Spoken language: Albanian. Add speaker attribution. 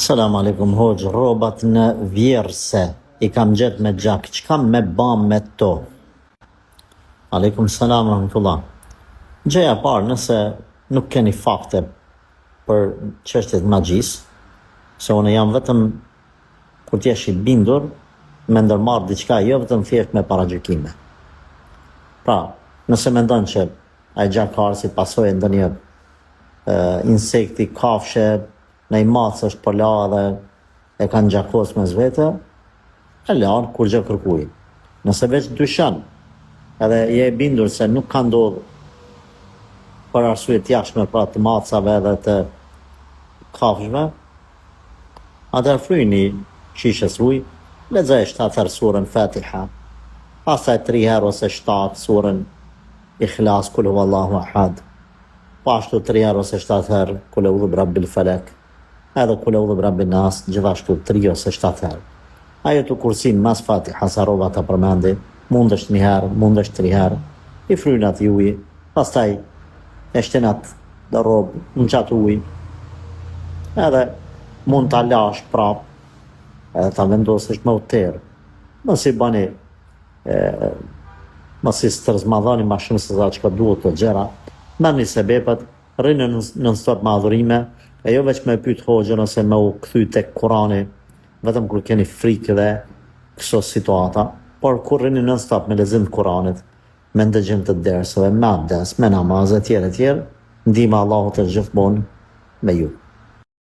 Speaker 1: Selam aleikum hoxh, rrobat në vjerse I kam gjetë me gjak, çka me bam me to? Aleikum selam rahmetullah. Gjëja e parë, nëse nuk keni fakte për çështjet e magjisë, se unë jam vetëm kur t'jesh I bindur me ndërmarr diçka, jo vetëm thjesht me paragjykime. Pra, nëse mendon që ai gjakar si pasojë ndonjë insekti, kafshë, në I macë është përla dhe e kanë gjakos me zvete, e lanë kur gjë kërkuj. Nëse veç dyshon, edhe je I bindur se nuk ka ndodhur për arsye t'jashme pra të macave edhe të kafshëve, atëherë fryni qishës ujë, lexoj 7 herë surën Fatiha, pastaj 3 herë ose 7 surën Ikhlas, kul huwallahu ahad, pashtu 3 herë ose 7 herë kul a'udhu birabbil falak, edhe kul a'udhu birabbin nas, gjithashtu 3 ose 7 herë. Ajetul kursin mas Fatiha sa rroba ta përmendi, mundesh 1 herë, mundesh 3 herë, I frynat ujë, pastaj e shtenat dhe robë në qatë ujë, edhe mund ta lash prap, edhe ta vendosësh me utër. Mos I bani mos I stërzmadhani ma shumë se sa çka duhet të gjëra. Merrni sebepet, rrini në stop me adhurime, e jo veç me pyet hoxhën ose me u kthy tek Kurani, vetëm kur keni frikë dhe këso situata, por kur rrini në stop me lexim të Kuranit, me ndëgjim të dersave, me abdes, me namaz e tjerë, ndihma Allahut është gjithmonë me ju.